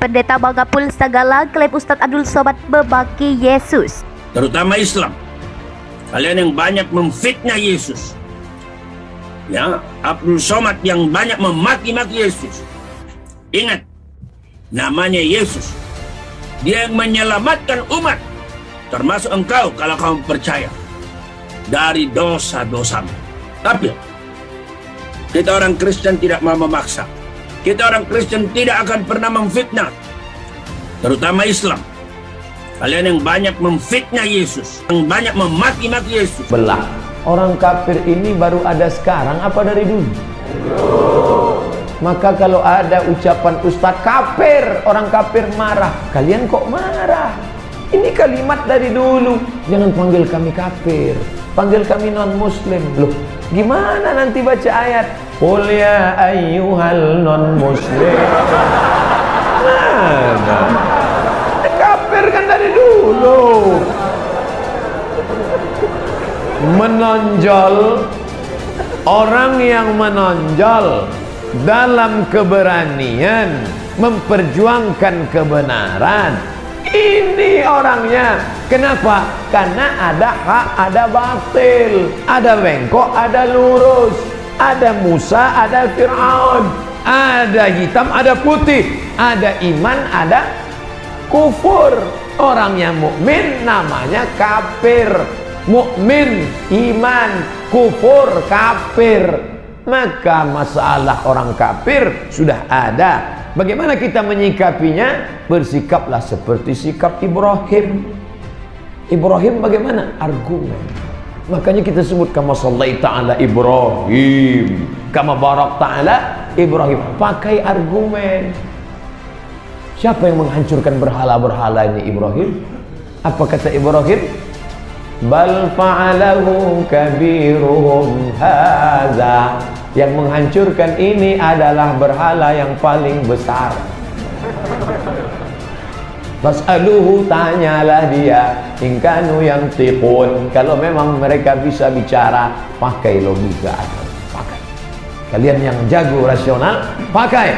Pendeta Bangapul Sagala, klaim Ustadz Abdul Somad membaki Yesus. Terutama Islam. Kalian yang banyak memfitnah Yesus. Ya, Abdul Somad yang banyak memaki-maki Yesus. Ingat, namanya Yesus. Dia yang menyelamatkan umat. Termasuk engkau kalau kamu percaya. Dari dosa-dosamu. Tapi kita orang Kristen tidak mau memaksa. Kita orang Kristen tidak akan pernah memfitnah. Terutama Islam. Kalian yang banyak memfitnah Yesus. Yang banyak memaki-maki Yesus. Belah. Orang kafir ini baru ada sekarang apa dari dulu? Maka kalau ada ucapan Ustadz kafir, orang kafir marah. Kalian kok marah? Ini kalimat dari dulu. Jangan panggil kami kafir. Panggil kami non-muslim. Loh, gimana nanti baca ayat? Qul ya ayyuhal non-muslim. Mana? Kafir kan dari dulu. Menonjol. Orang yang menonjol dalam keberanian memperjuangkan kebenaran, ini orangnya. Kenapa? Karena ada hak, ada batil, ada bengkok, ada lurus, ada Musa, ada Fir'aun, ada hitam, ada putih, ada iman, ada kufur. Orang yang mukmin namanya kafir. Mukmin, iman, kufur, kafir. Maka masalah orang kafir sudah ada. Bagaimana kita menyikapinya? Bersikaplah seperti sikap Ibrahim. Ibrahim bagaimana? Argumen. Makanya kita sebut kama sallaita ala Ibrahim, kama barakta ala Ibrahim. Pakai argumen. Siapa yang menghancurkan berhala-berhala ini? Ibrahim. Apa kata Ibrahim? Bal fa'alahu kabiruhum hadza. Yang menghancurkan ini adalah berhala yang paling besar. Fas'aluhu, tanyalah dia, in kanu yantiqun, kalau memang mereka bisa bicara. Pakai logika, pakai. Kalian yang jago rasional, pakai.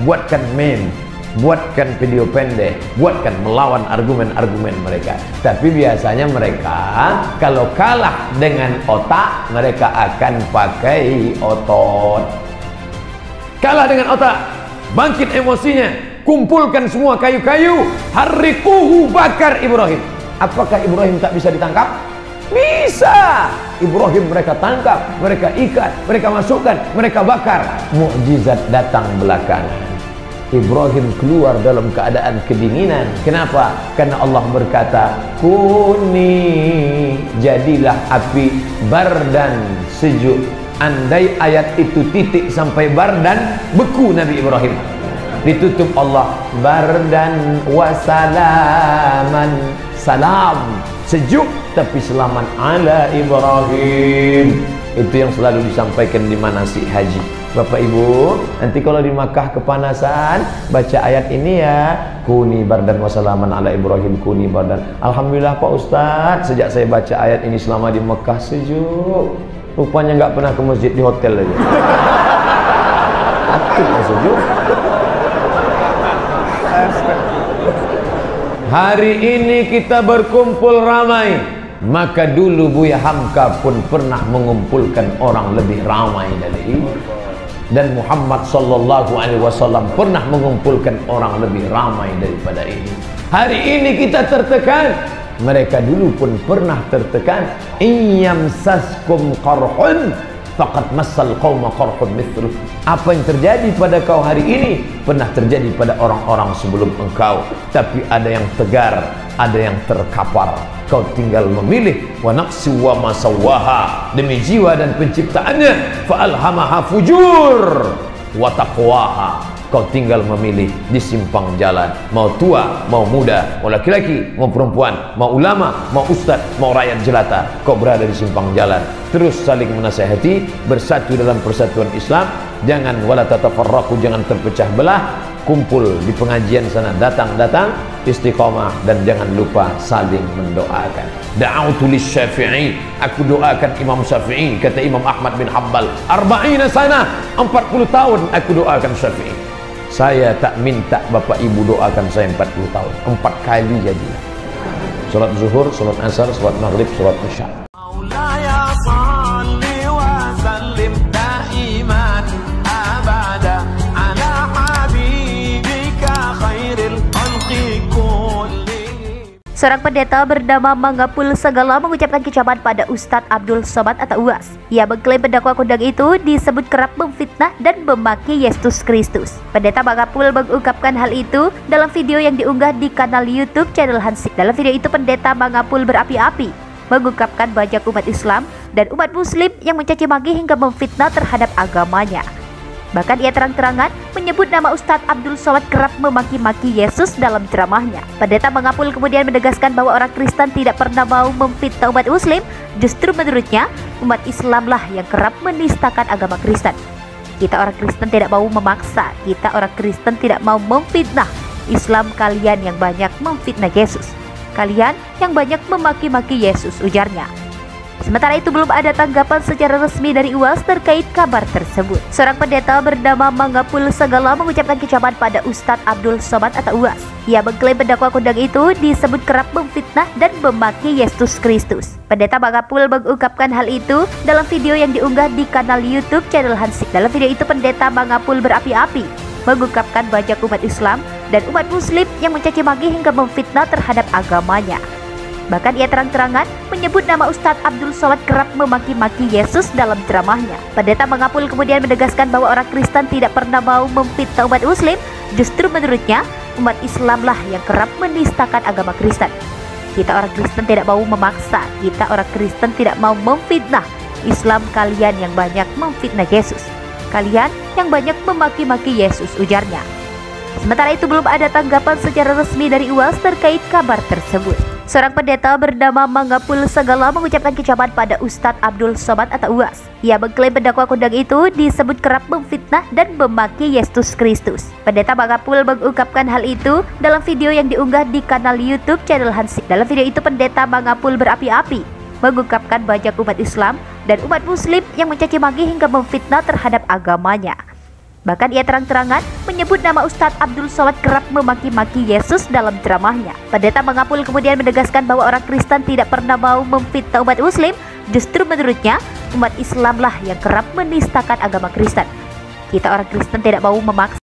Buatkan meme, buatkan video pendek, buatkan melawan argumen-argumen mereka. Tapi biasanya mereka kalau kalah dengan otak, mereka akan pakai otot. Kalah dengan otak, bangkit emosinya, kumpulkan semua kayu-kayu, harriquhu, bakar Ibrahim. Apakah Ibrahim tak bisa ditangkap? Bisa. Ibrahim mereka tangkap, mereka ikat, mereka masukkan, mereka bakar. Mukjizat datang belakangan. Ibrahim keluar dalam keadaan kedinginan. Kenapa? Karena Allah berkata, kuni, jadilah api, bardan, sejuk. Andai ayat itu titik sampai bardan, beku Nabi Ibrahim. Ditutup Allah, bardan wasalaman, salam, sejuk tapi selamat ala Ibrahim. Itu yang selalu disampaikan di manasik haji. Bapak Ibu, nanti kalau di Makkah kepanasan, baca ayat ini ya, kuni bardan wasalaman ala Ibrahim, kuni bardan. Alhamdulillah Pak Ustadz, sejak saya baca ayat ini selama di Makkah sejuk. Rupanya nggak pernah ke masjid, di hotel aja. Aktif sejuk. Hari ini kita berkumpul ramai, maka dulu Buya Hamka pun pernah mengumpulkan orang lebih ramai dari ini. Dan Muhammad sallallahu alaihi wasallam pernah mengumpulkan orang lebih ramai daripada ini. Hari ini kita tertekan, mereka dulu pun pernah tertekan. Iyamsaskum qarhun faqad massal qauma qarhun mithluh. Apa yang terjadi pada kau hari ini pernah terjadi pada orang-orang sebelum engkau. Tapi ada yang tegar, ada yang terkapar. Kau tinggal memilih. Wa nafsi wa ma sawwaha, demi jiwa dan penciptaannya. Fa alhamaha fujur wa taqwaha. Kau tinggal memilih di simpang jalan. Mau tua, mau muda, mau laki-laki, mau perempuan, mau ulama, mau ustaz, mau rakyat jelata, kau berada di simpang jalan. Terus saling menasihati, bersatu dalam persatuan Islam. Jangan wala tatafarraqu, jangan terpecah belah. Kumpul di pengajian sana, datang istiqamah, dan jangan lupa saling mendoakan. Da'autu lisyafi'i, aku doakan Imam Syafi'i. Kata Imam Ahmad bin Hanbal, 40 sana, 40 tahun aku doakan Syafi'i. Saya tak minta Bapak Ibu doakan saya 40 tahun. 4 kali jadilah. Salat zuhur, salat asar, salat maghrib, salat isya. Seorang pendeta bernama Mangapul Segala mengucapkan kecaman pada Ustadz Abdul Somad atau UAS. Ia mengklaim pendakwa kondang itu disebut kerap memfitnah dan memaki Yesus Kristus. Pendeta Mangapul mengungkapkan hal itu dalam video yang diunggah di kanal YouTube channel Hansip. Dalam video itu pendeta Mangapul berapi-api mengungkapkan banyak umat Islam dan umat Muslim yang mencaci maki hingga memfitnah terhadap agamanya. Bahkan ia terang-terangan menyebut nama Ustadz Abdul Somad kerap memaki-maki Yesus dalam ceramahnya. Pendeta Mangapul kemudian menegaskan bahwa orang Kristen tidak pernah mau memfitnah umat Muslim. Justru menurutnya, umat Islamlah yang kerap menistakan agama Kristen. Kita orang Kristen tidak mau memaksa, kita orang Kristen tidak mau memfitnah. Islam kalian yang banyak memfitnah Yesus. Kalian yang banyak memaki-maki Yesus, ujarnya. Sementara itu belum ada tanggapan secara resmi dari UAS terkait kabar tersebut. Seorang pendeta bernama Mangapul Segala mengucapkan kecaman pada Ustadz Abdul Somad atau UAS. Ia mengklaim pendakwa kondang itu disebut kerap memfitnah dan memaki Yesus Kristus. Pendeta Mangapul mengungkapkan hal itu dalam video yang diunggah di kanal YouTube channel Hansip. Dalam video itu pendeta Mangapul berapi-api mengungkapkan banyak umat Islam dan umat Muslim yang mencaci maki hingga memfitnah terhadap agamanya. Bahkan ia terang-terangan menyebut nama Ustadz Abdul Somad kerap memaki-maki Yesus dalam ceramahnya. Pendeta Mangapul kemudian menegaskan bahwa orang Kristen tidak pernah mau memfitnah umat Muslim. Justru menurutnya, umat Islamlah yang kerap menistakan agama Kristen. Kita orang Kristen tidak mau memaksa, kita orang Kristen tidak mau memfitnah. Islam kalian yang banyak memfitnah Yesus. Kalian yang banyak memaki-maki Yesus, ujarnya. Sementara itu belum ada tanggapan secara resmi dari UAS terkait kabar tersebut. Seorang pendeta bernama Mangapul Segala mengucapkan kecaman pada Ustadz Abdul Somad atau UAS. Ia mengklaim pendakwa kondang itu disebut kerap memfitnah dan memaki Yesus Kristus. Pendeta Mangapul mengungkapkan hal itu dalam video yang diunggah di kanal YouTube channel Hansip. Dalam video itu pendeta Mangapul berapi-api mengungkapkan banyak umat Islam dan umat Muslim yang mencaci maki hingga memfitnah terhadap agamanya. Bahkan ia terang-terangan menyebut nama Ustadz Abdul Somad kerap memaki-maki Yesus dalam ceramahnya. Pendeta Mangapul kemudian menegaskan bahwa orang Kristen tidak pernah mau memfitnah umat Muslim. Justru menurutnya, umat Islamlah yang kerap menistakan agama Kristen. Kita orang Kristen tidak mau memaksa.